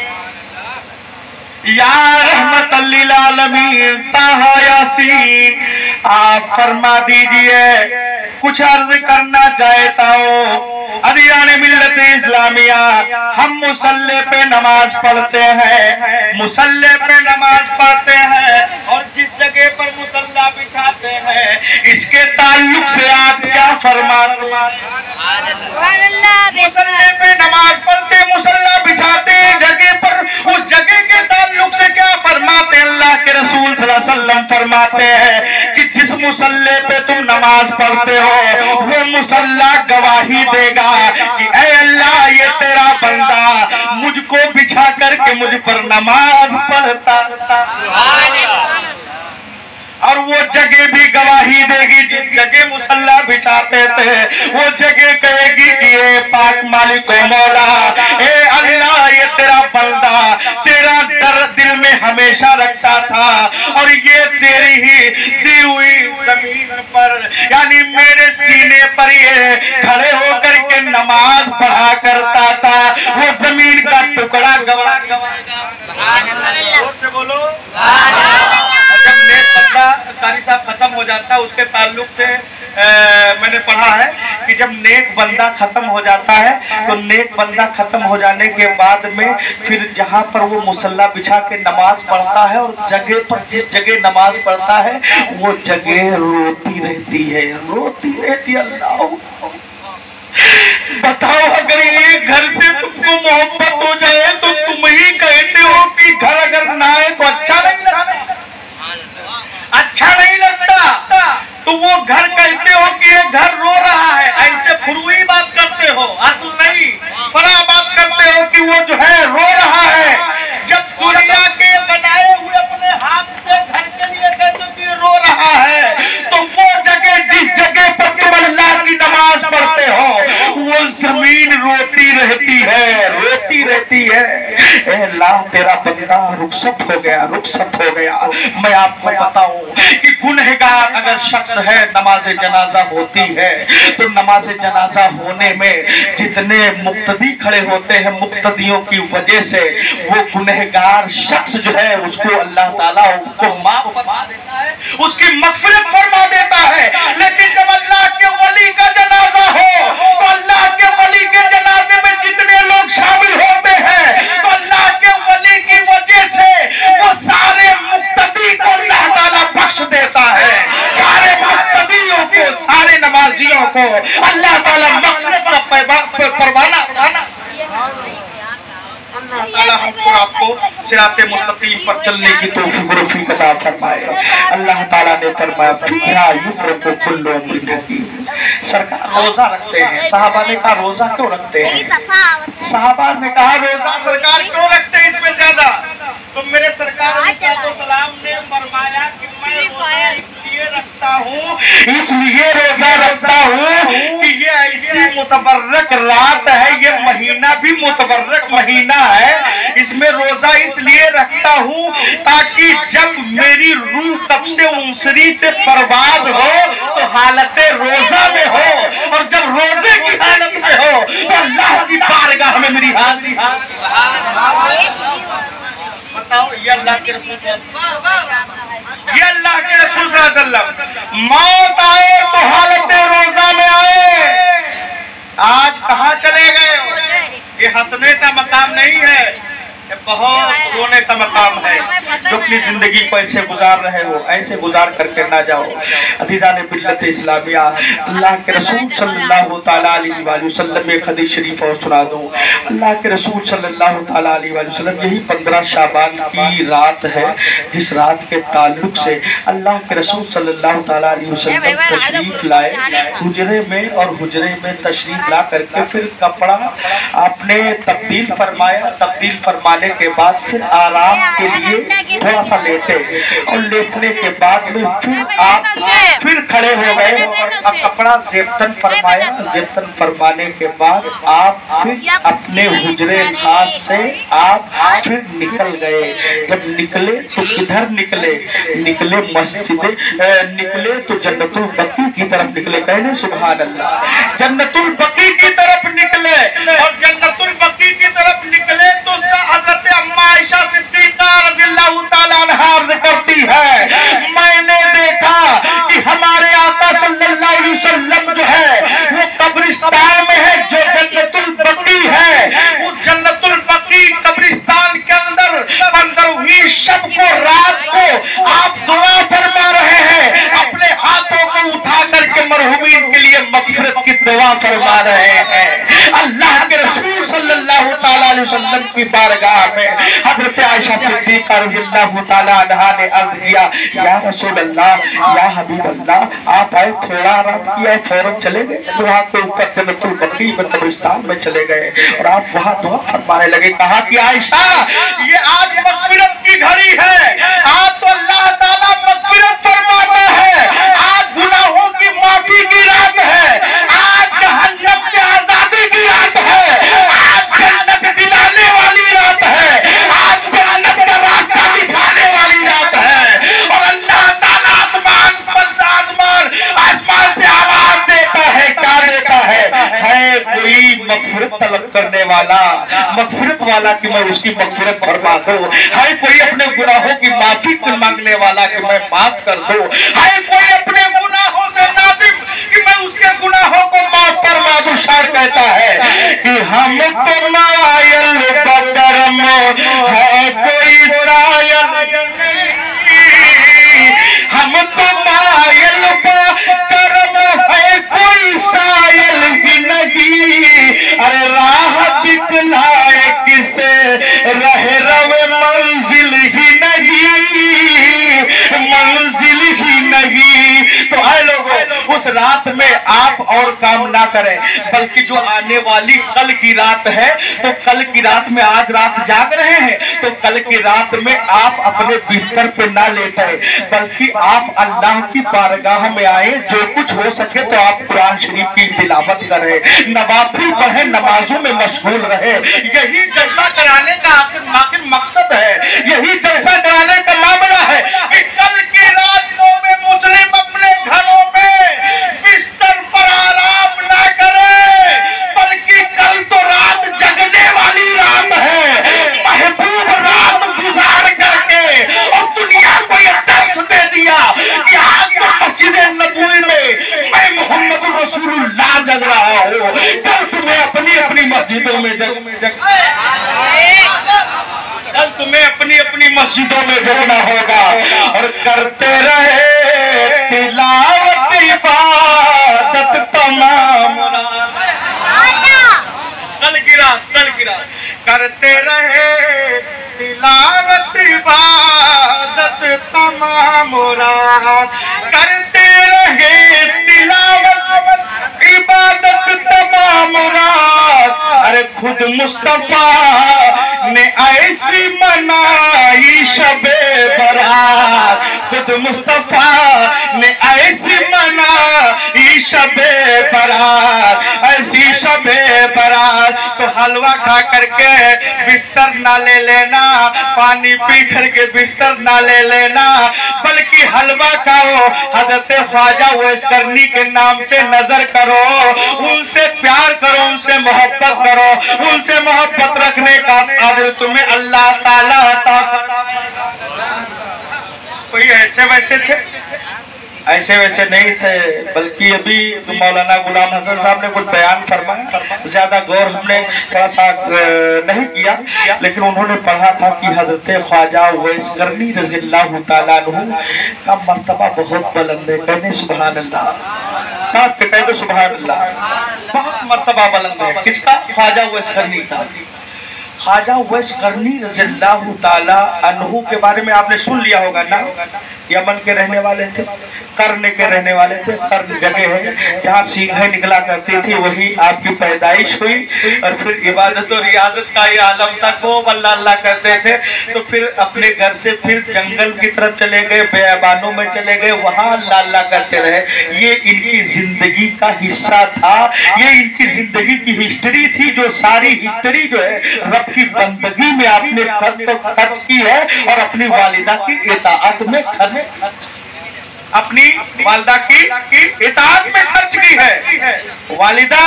या रहमतुल लिल आलमीन ताहा यासीन, आप फरमा दीजिए कुछ अर्ज करना चाहता हूँ। अदियाने मिल्लत इस्लामिया, हम मुसल्ले पे नमाज पढ़ते हैं, मुसल्ले पे नमाज पढ़ते हैं, और जिस जगह पर मुसल्ला बिछाते हैं इसके ताल्लुक से आप क्या फरमाते हैं? मुसल्ले पे नमाज पढ़ते, मुसल्ला बिछाते जगह पर, उस जगह के ताल्लुक से क्या फरमाते? अल्लाह के रसूल सल्लल्लाहु अलैहि वसल्लम फरमाते हैं कि जिस मुसल्ले पे तुम नमाज पढ़ते हो वो मुसल्ला गवाही देगा कि ऐ अल्लाह ये तेरा बंदा मुझको बिछा करके मुझ पर नमाज पढ़ता। और वो जगह भी गवाही देगी, जिस जगह मुसल्ला बिछाते थे वो जगह कहेगी कि ये पाक मालिक मौला, ए अल्लाह ये तेरा बंदा तेरा डर दिल में हमेशा रखता था, और ये तेरी ही दी हुई जमीन पर यानी मेरे सीने पर ये खड़े होकर के नमाज पढ़ा करता था। वो जमीन का टुकड़ा गवाह से बोलो। जब नेक बंदा कारी साहब खत्म हो जाता है उसके ताल्लुक से मैंने पढ़ा है कि जब नेक बंदा खत्म हो जाता है तो नेक बंदा खत्म हो जाने के बाद में फिर जहाँ पर वो मुसल्ला बिछा के नमाज पढ़ता है और जगह पर जिस जगह नमाज पढ़ता है वो जगह रोती रहती है, रोती रहती है। अल्लाह बताओ, अगर एक घर से तुमको मोहब्बत हो जाए तो तुम ही कहते हो कि घर अगर ना आए तो अच्छा नहीं लगता, अच्छा नहीं लगता। तो वो घर कहते हो कि ये घर रो रहा है, ऐसे फुरवी बात करते हो, असल नहीं फरा बात करते हो कि वो जो है रो रहा है। जब दुनिया के बनाए हुए अपने हाथ से घर के लिए कहते हो कि रो रहा है, तो वो जगह जिस जगह पर तुम अल्लाह की नमाज पढ़ते हो वो जमीन रोती रहती है, रोती रहती है। अल्लाह तेरा बंदा रुखसत हो गया, रुखसत हो गया। मैं आपको बताऊं कि गुनहगार अगर शख्स है, नमाज जनाजा होती है तो नमाज जनाजा होने में जितने मुक्तदी खड़े होते हैं, मुक्तदियों की वजह से वो गुनहगार शख्स जो है उसको अल्लाह ताला उसको माफ फरमा देता है, उसकी मगफिरत फरमा देता है। लेकिन जब अल्लाह के वली का जनाजा हो तो अल्लाह के वली के जनाजे में जितने लोग शामिल होते हैं तो अल्लाह के वली की वजह से वो सारे मुक्तदी को अल्लाह ताला बख्श देता है, सारे मुक्तदियों को, सारे नमाजियों को अल्लाह ताला मगफिरत का परवाना आपको सिराते मुस्तकीम पर चलने की तौफीक रफीक अता फरमाए। अल्लाह ताला ने फरमाया फिहा युफरकु कुल्लु अम्रिन हकीम। सरकार रोजा रखते हैं, सहाबा ने कहा रोजा क्यों रखते हैं? सहाबा ने कहा रोजा सरकार क्यों रखते हैं इसमें ज्यादा? तो मेरे सरकार सलाम ने फरमाया कि मैं रोजा इसलिए रखता हूँ, इसलिए रोजा रखता हूँ कि ये ऐसी मुतबर्रक रात है, ये महीना भी मुतबर्रक महीना है, इसमें रोजा इसलिए रखता हूँ ताकि जब मेरी रूह कब से उनसरी से परवाज हो तो हालत रोजा में हो, और जब रोजे की हालत में हो तो अल्लाह की बारगाह में मेरी हाजिरी। बताओ, ये अल्लाह के रसूल, ये अल्लाह के रसूल सल्लल्लाहु, मौत आए तो हालत रोजा में आए। आज कहाँ चले गए? ये हंसने का मकाम नहीं है, बहुत रोने का मकाम है। जो अपनी जिंदगी को ऐसे गुजार रहे हो ऐसे गुजार करके ना जाओ। अदीदान मिल्लत इस्लामिया, अल्लाह के रसूल सल्लल्लाहु ताला अलैहि वसल्लम एक हदीस शरीफ और सुना दूं। अल्लाह के रसूल सल्लल्लाहु ताला अलैहि वसल्लम यही 15 शाबान की रात है जिस रात के ताल्लुक से अल्लाह के रसूल सल्लल्लाहु ताला अलैहि वसल्लम तशरीफ लाए हुजरे में, और हुजरे में तशरीफ ला करके फिर कपड़ा आपने तब्दील फरमाया। तब्दील फरमाने के बाद फिर आराम के लिए थोड़ा सा लेटे, और लेटने के बाद में फिर आप फिर खड़े हो गए और कपड़ा जेबतन फरमाया। जेबतन फरमाने के बाद आप फिर अपने हुजरे खास से आप फिर निकल गए। जब निकले तो किधर निकले? निकले मस्जिद, निकले तो जन्नतुल बकी की तरफ निकले। कहने सुभान अल्लाह। जन्नतुल बकी की तरफ निकले, और जन्नतुल बकी की तरफ निकले तो हज़रत अम्मा आयशा सिद्दीक़ा रज़ियल्लाहु ताला अन्हा अर्ज़ करती है, मैंने देखा कि हमारे आका सल्लल्लाहु अलैहि वसल्लम जो है वो कब्रिस्तान में है जो जन्नतुल बकी है। उस जन्नतुल बकी कब्रिस्तान के अंदर 15वीं शब को, रात को आप दुआ फरमा रहे हैं, अपने हाथों को उठा करके मरहूमीन के लिए मग़फ़िरत की दुआ फरमा रहे हैं। अल्लाह के रसूल सल्लल्लाहु ताला अलैहि वसल्लम की बारगाह में हज़रत आयशा सिद्दीक़ा रज़ियल्लाहु ताला अन्हा ने अर्ज़ किया, या रसूल अल्लाह, या हबीब अल्लाह, आप आए, थोड़ा आराम किया, फौरन चले गए वहाँ के ऊपर जन्नतुल बकी में कब्रिस्तान में चले गए और आप वहाँ दुआ फरमाने लगे। कहा कि आयशा, ये आज मग़फ़िरत की घड़ी है, आज तो अल्लाह ताला मग़फ़िरत फरमाता है, आज गुनाहों की माफी की रात है, आज जहन्नम से आजादी की रात है, आज जन्नत दिलाने वाली रात है, आज जन्नत का रास्ता दिखाने वाली रात है। और अल्लाह ताला आसमान से आवाज देता है, क्या देता है कोई मग़फ़िरत तलब करने वाला, मग़फ़िरत वाला कि मैं उसकी मग़फ़िरत फरमा दूं, है कोई अपने गुनाहों की माफी मांगने वाला कि मैं माफ कर दूं, है कोई अपने गुनाहों से नादिम कि मैं उसके गुनाहों को माफ हम तो मायल बकरम है कोई सायल, हम तो मायल बकरम है कोई सायल ही नहीं। अरे राह दिखलाए किसे रहे रवे मंजिल ही नहीं, मंजिल ही नहीं। तो आए लोगों, उस रात में आप और काम ना करें, बल्कि जो आने वाली कल की रात है, तो कल की रात में आज रात जाग रहे हैं, तो कल की रात में आप अपने बिस्तर पे ना लेटे, बल्कि आप अल्लाह की बारगाह में आए। जो कुछ हो सके तो आप कुरान शरीफ की तिलावत करें, नवाफिल पढ़े, नमाजों में मशगूल रहे। यही जलसा कराने का आखिर मकसद है, यही जलसा कराने का मामला है कि कल की रात को में मुस्लिम अपने घरों में बिस्तर पर आराम ना करे, बल्कि कल तो रात जगने वाली रात है। महबूब रात गुजार करके और दुनिया को यह दर्श दे दिया कि आज तो मस्जिद नबवी में मैं मोहम्मद रसूलुल्लाह जग रहा हूँ। कल तुम्हें अपनी अपनी मस्जिदों में कल तुम्हें अपनी अपनी मस्जिदों में जगना होगा और करते रहे तिलावत इबादत तमाम। कल की रात करते रहे तिलावत इबादत तमाम रात, करते रहे तिलावत इबादत तमाम रात। अरे खुद मुस्तफा ने ऐसी मनाई शबे बरात, खुद मुस्तफा ने ऐसी मनाई शबे बरात, ऐसी शबे बरात। तो हलवा खा करके बिस्तर ना ले लेना, पानी पी करके बिस्तर ना ले लेना, बल्कि हलवा खाओ, हजरत ख्वाजा उवैस करनी के नाम से नजर करो, उनसे प्यार करो, उनसे मोहब्बत करो। उनसे मोहब्बत रखने का आदर तुम्हें अल्लाह ताला अता। कोई ऐसे वैसे थे, ऐसे वैसे नहीं थे, बल्कि अभी मौलाना गुलाम हसन साहब ने कुछ बयान फरमाया, ज्यादा गौर हमने थोड़ा सा नहीं किया, लेकिन उन्होंने पढ़ा था कि हजरत ख्वाजा उवैस करनी रज़ियल्लाहु ताला अन्हु का मर्तबा बहुत बुलंद है। कहने सुभान अल्लाह, कहते सुभान अल्लाह, बहुत मर्तबा बुलंद है। किसका? ख्वाजा उवैस करनी का। ख्वाजा उवैस करनी रज़ियल्लाहु ताला अन्हु के बारे में आपने सुन लिया होगा ना, यमन के रहने वाले थे, कर्न के रहने वाले थे। कर्न जगह है जहाँ सींगें निकला करती थी, वही आपकी पैदाइश हुई और फिर इबादत और रियाजत का ये आलम था। खूब अल्लाह अल्लाह करते थे, तो फिर अपने घर से फिर जंगल की तरफ चले गए, बेअबानों में चले गए, वहाँ अल्लाह अल्लाह करते रहे। ये इनकी जिंदगी का हिस्सा था, ये इनकी जिंदगी की हिस्ट्री थी, जो सारी हिस्ट्री जो है रब की बंदगी में आपने खर्च की है और अपनी वालिदा की इताअत में अपनी वालिदा की इताअत में खर्च की है। वालिदा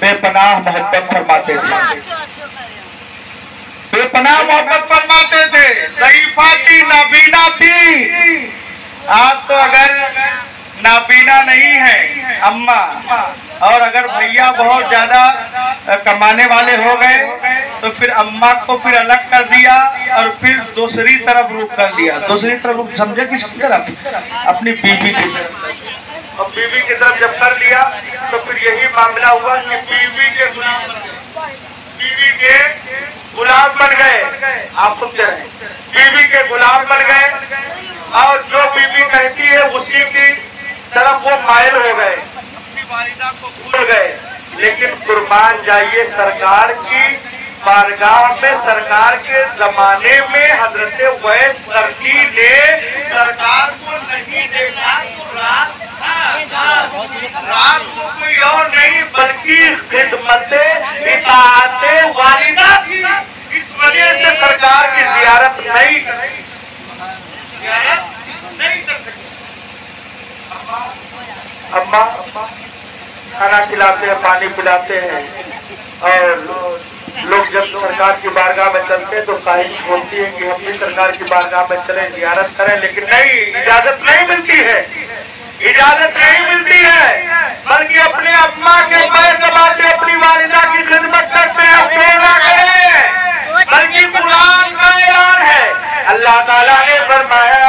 बेपनाह मोहब्बत फरमाते थे, बेपनाह मोहब्बत फरमाते थे। सईफा थी, नाबीना थी। आज तो अगर नाबीना नहीं है अम्मा, और अगर भैया बहुत ज्यादा कमाने वाले हो गए तो फिर अम्मा को फिर अलग कर दिया और फिर दूसरी तरफ रुख कर लिया। दूसरी तरफ रुख समझे किसकी तरफ? अपनी बीवी की तरफ। और बीवी की तरफ जब कर लिया तो फिर यही मामला हुआ कि बीवी के गुलाम बन गए। आप सुनते रहे, बीवी के गुलाम बन गए और जो बीवी कहती है उसी की तरफ वो मायल हो गए, अपनी वालिदा को भूल गए। लेकिन कुर्बान जाइए सरकार की बारगाह में, सरकार के जमाने में हजरत उवैस करनी ने सरकार को नहीं देखा तो रात को कोई और नहीं बल्कि खिदमत इताअत वालिदा की। इस वजह से सरकार की जियारत नहीं कर सकती। अम्मा खाना खिलाते हैं, पानी पिलाते हैं, और लोग जब सरकार की बारगाह में चलते हैं तो ख्वाहिश होती है कि हम भी सरकार की बारगाह में चलें, जियारत करें, लेकिन नहीं, इजाजत नहीं मिलती है। इजाजत नहीं मिलती है, बल्कि अपने अम्मा के पैर दबा के अपनी वालिदा की खिदमत करते हैं, क्यों ना करें। बल्कि कुरान का ऐलान है, अल्लाह ताला ने फरमाया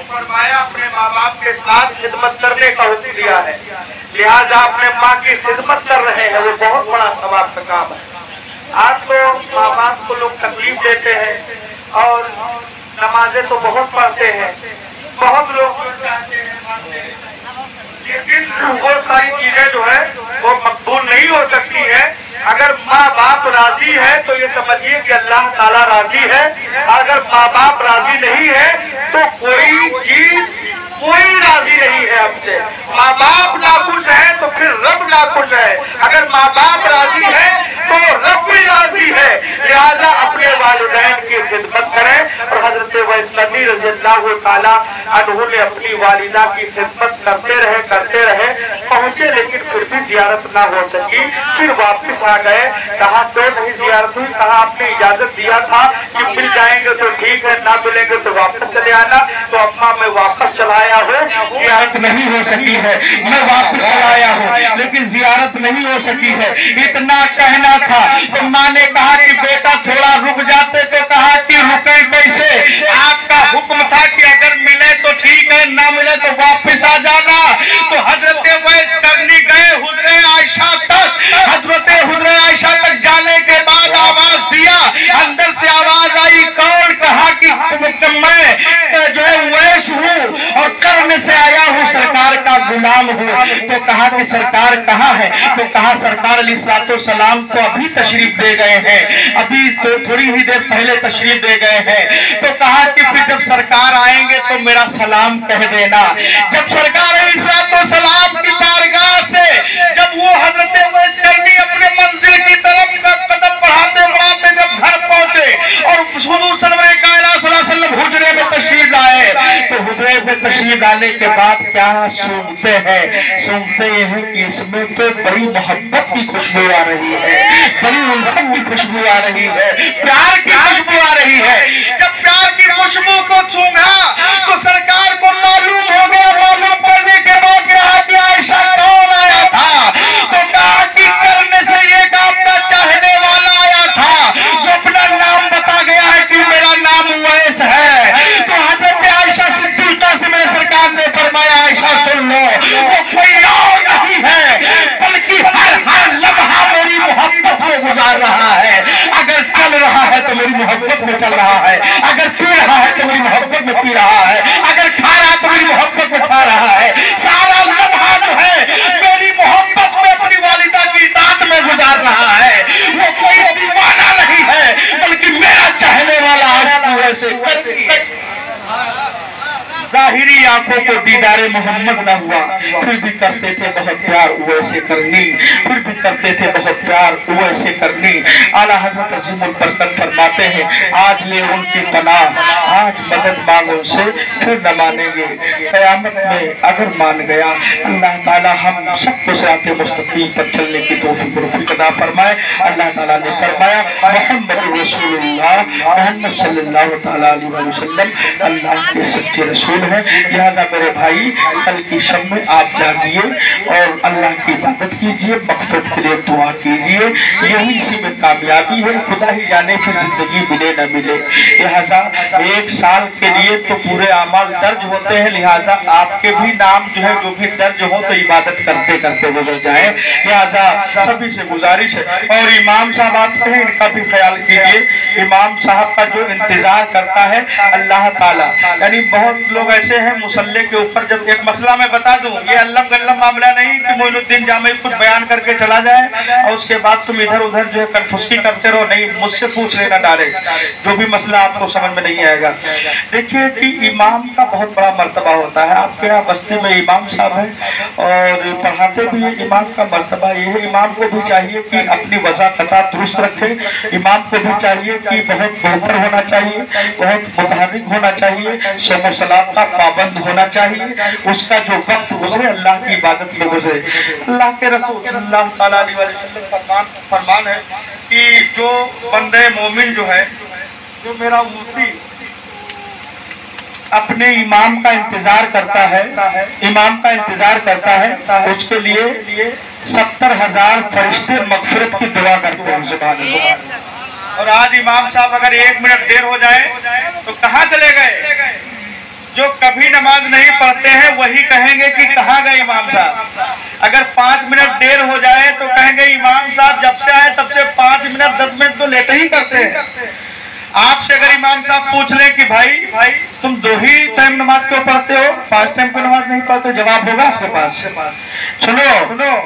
फरमाया अपने माँ बाप के साथ खिदमत करने का हुक्म दिया है, लिहाजा अपने माँ की खिदमत कर रहे हैं, वो बहुत बड़ा सवाब का काम है। आज तो माँ बाप को लोग तकलीफ देते हैं और नमाजें तो बहुत पढ़ते हैं, बहुत लोग चाहते हैं, लेकिन वो सारी चीजें जो है वो मकबूल नहीं हो सकती है। अगर माँ बाप राजी है तो ये समझिए कि अल्लाह ताला राजी है, अगर माँ बाप राजी नहीं है तो कोई राजी नहीं है हमसे। माँ बाप नाखुश है तो फिर रब नाखुश है, अगर माँ बाप राजी है तो रब भी राजी है। लिहाजा अपने वालिदैन की खिदमत करें। और हजरत वैष्णवी रज़ियल्लाहु ताला अन्हु ने अपनी वालिदा की खिदमत करते रहे, पहुंचे लेकिन फिर भी जियारत ना हो सकी, फिर वापस आ गए। कहा तो नहीं जियारत हुई, कहा आपने इजाजत दिया था कि मिल जाएंगे तो ठीक है, ना मिलेंगे तो वापस चले आना। तो अम्मा मैं वापस चलाया हूँ, जियारत नहीं हो सकी है, मैं वापस चलाया हूँ लेकिन जियारत नहीं हो सकी है, इतना कहना था। तो माँ ने कहा कि बेटा थोड़ा रुक जाते, तो कहा कि रुके कैसे, आपका हुक्म था कि अगर मिले तो ठीक है, ना मिले तो वापस आ जाना। तो हजरत वैस करनी गए हुजरे आयशा तक, हजरत हुजरे आयशा तक जाने के बाद आवाज दिया, अंदर से आवाज आई, कौन? कहा कि मैं जो है वैस हूँ और कर्म से आया हूँ, सरकार का गुलाम हूँ। तो कहा कि सरकार कहाँ है? तो कहा सरकार अलैहिस्सलाम तो अभी तशरीफ दे गए हैं, अभी तो थोड़ी ही देर पहले तशरीफ दे गए हैं। तो कहा कि फिर जब सरकार आएंगे तो मेरा सलाम कह देना। जब सरकार अलैहिस्सलाम की बारगाह से जब वो हजरत वैस करनी अपने मंजिल की तरफ का कदम बढ़ाते बढ़ाते जब घर पहुंचे और हुजूर सल्लल्लाहु अलैहि वसल्लम हुजरे में तशरीफ लाए, तो हुजरे में तशरीफ लाने के बाद क्या सुनते हैं? सुनते हैं कि इसमें तो बड़ी मोहब्बत की खुशबू आ रही है, बड़ी उल्फत की खुशबू आ रही है, प्यार की खुशबू आ रही है। जब प्यार की खुशबू को सूंघा तो सरकार को मालूम हो गया। मालूम करने के बाद कहा कि आयशा कौन आया था? तो कहा कि करने से एक आपका चाहने वाला आया था जो अपना नाम बता गया है कि मेरा नाम वैस है। तो हजरत आयशा सिद्दीक़ा से मेरे सरकार ने फरमाया, आयशा सुन लो, वो कोई और नहीं है बल्कि हर लम्हा मेरी मोहब्बत में गुजार रहा है। अगर चल रहा है तो मेरी मोहब्बत में चल रहा है, अगर पी रहा है तो मेरी मोहब्बत में पी रहा है, अगर खा रहा है तो मेरी मोहब्बत में खा रहा है। सारा लम्हा जो है मेरी मोहब्बत में अपनी वालिदा की इताअत में गुजार रहा है। वो कोई दीवाना नहीं है बल्कि मेरा चाहने वाला आशिक वैसे करती है। जाहिरी आंखों को दीदारे मोहम्मद न हुआ, फिर भी करते थे बहुत प्यार वैसे करनी, फिर भी करते थे बहुत प्यार वैसे करनी। आला हजरत अज़ीमुल बरकत फरमाते हैं, आज ले उनकी पनाह, आज मदद मांगो से फिर न मानेंगे, क़यामत में अगर मान गया। अल्लाह ताला हम सबको सिराते मुस्तकीम पर चलने की तौफीक रफ़ीक अता फरमाए। अल्लाह ताला ने फरमाया, मुहम्मद रसूलुल्लाह, मुहम्मद सल्लल्लाहु तआला अलैहि वसल्लम अल्लाह के सच्चे रसूल है। लिहाजा मेरे भाई, कल की शब में आप जागिए और अल्लाह की इबादत कीजिए, मग़फ़िरत के लिए दुआ कीजिए, यही इसी में कामयाबी है। खुदा ही जाने फिर जिंदगी मिले न मिले। लिहाजा एक साल के लिए तो पूरे अमाल दर्ज होते हैं, लिहाजा आपके भी नाम जो है जो भी दर्ज हो तो इबादत करते करते गुजर जाए। लिहाजा सभी से गुजारिश है। और इमाम साहब आते हैं, इनका भी ख्याल कीजिए। इमाम साहब का जो इंतजार करता है अल्लाह ताला, यानी बहुत लोग ऐसे हैं मुसल्ले के ऊपर, जब एक मसला मैं बता दूं, ये अल्लम गल्लम मामला नहीं कि मोइनुद्दीन जामी कुछ बयान करके चला जाए और उसके बाद तुम इधर उधर जो है कन्फुस्की करते रहो। नहीं, मुझसे पूछ लेना डायरेक्ट, जो भी मसला आपको समझ में नहीं आएगा जाएगा। देखिए कि इमाम का बहुत बड़ा मर्तबा होता है। आपके यहाँ बस्ती में इमाम साहब है और पढ़ाते भी है। इमाम का मर्तबा ये है, इमाम को भी चाहिए कि अपनी वज़ा कता दुरुस्त रखे। इमाम को भी चाहिए कि बहुत बेहतर होना चाहिए, बहुत मुतहर्रिक होना चाहिए, सोम सलात का पाबंद होना चाहिए। उसका जो वक्त गुजरे अल्लाह की इबादत में गुजरे। अल्लाह के रसूल सल्लल्लाहु तआला अलैहि वसल्लम का फरमान है कि जो बंदे मोमिन जो है, जो मेरा मुफ्ती अपने इमाम का इंतजार करता है, इमाम का इंतजार करता है, उसके लिए 70,000 फरिश्ते मगफिरत की दुआ करते हैं। सुभान अल्लाह। और आज इमाम साहब अगर 1 मिनट देर हो जाए तो कहाँ चले गए? जो कभी नमाज नहीं पढ़ते हैं वही कहेंगे कि कहाँ गए इमाम साहब। अगर 5 मिनट देर हो जाए तो कहेंगे इमाम साहब जब से आए तब से 5 मिनट 10 मिनट तो लेट ही करते हैं। आपसे अगर इमाम साहब पूछ लें कि भाई तुम 2 ही टाइम नमाज क्यों पढ़ते हो, 5 टाइम क्यों नमाज नहीं पढ़ते, जवाब होगा आपके पास। सुनो,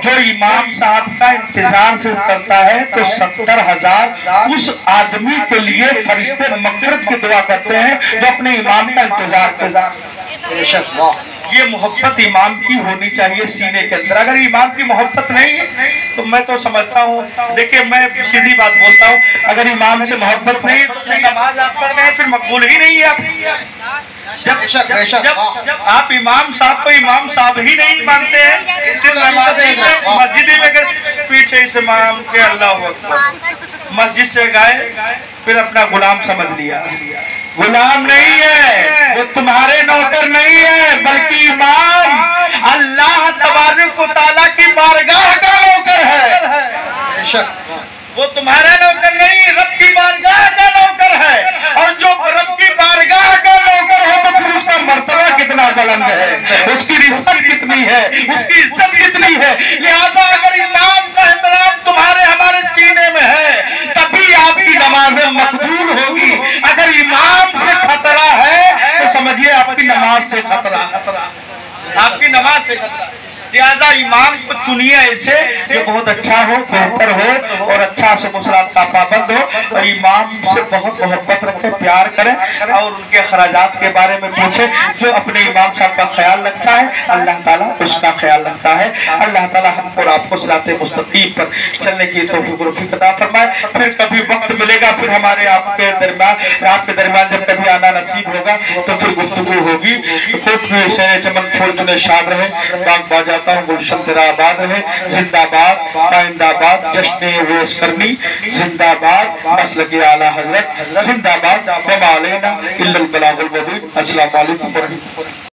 जो इमाम साहब का इंतजार सिर्फ करता है तो 70,000 उस आदमी के लिए फरिश्ते मगफिरत की दुआ करते हैं जो अपने इमाम का इंतजार करता है। ये मोहब्बत इमाम की होनी चाहिए सीने के अंदर। अगर इमाम की मोहब्बत नहीं है तो मैं तो समझता हूँ, देखिए मैं सीधी बात बोलता हूँ, अगर इमाम से मोहब्बत नहीं तो नमाज आप पढ़ रहे हैं फिर मकबूल ही नहीं है आप। जब आप इमाम साहब को इमाम साहब ही नहीं मानते हैं, सिर्फ मस्जिद में पीछे इस इमाम के अल्लाह अकबर, मस्जिद से गए फिर अपना गुलाम समझ लिया। गुलाम नहीं है वो, तुम्हारे नौकर नहीं है, बल्कि इमाम अल्लाह तबारक व तआला की बारगाह का नौकर है। वो तुम्हारा नौकर नहीं, रब की बारगाह का नौकर है। और जो रब की बारगाह का नौकर है तो फिर उसका मर्तबा कितना बुलंद है, उसकी रिफ़त कितनी है, उसकी इज्जत कितनी है। लिहाजा अगर इमाम का एहतराम तुम्हारे हमारे सीने में है तभी आपकी नमाज़ें मकबूल होगी। अगर इमाम से खतरा है तो समझिए आपकी नमाज से खतरा, आपकी नमाज से खतरा। लिहाजा इमाम को चुनिए ऐसे जो बहुत अच्छा हो, बेहतर हो और अच्छा से मुसलात का पाबंद हो। और इमाम से बहुत मोहब्बत रखें, प्यार करें और उनके खराजात के बारे में पूछें। जो अपने इमाम साहब का ख्याल रखता है अल्लाह ताला उसका ख्याल रखता है। अल्लाह ताला हमको और आपको सिराते मुस्तकीम पर चलने की तौफीक अता फरमाए। फिर कभी वक्त मिलेगा, फिर हमारे आपके दरमियान जब कभी आना नसीब होगा तो फिर गुफ्तगू होगी। खुद भी शेर चमन फूल जुने शाद रहे, बाग बाजा गुलशन तेरा आबाद रहे। जिंदाबाद पाइंदाबाद जश्न वेश करनी, जिंदाबाद मसलक आला हजरत, जिंदाबाद वमा अलैना इल्लल बलागुल मुबीन। अस्सलामु अलैकुम।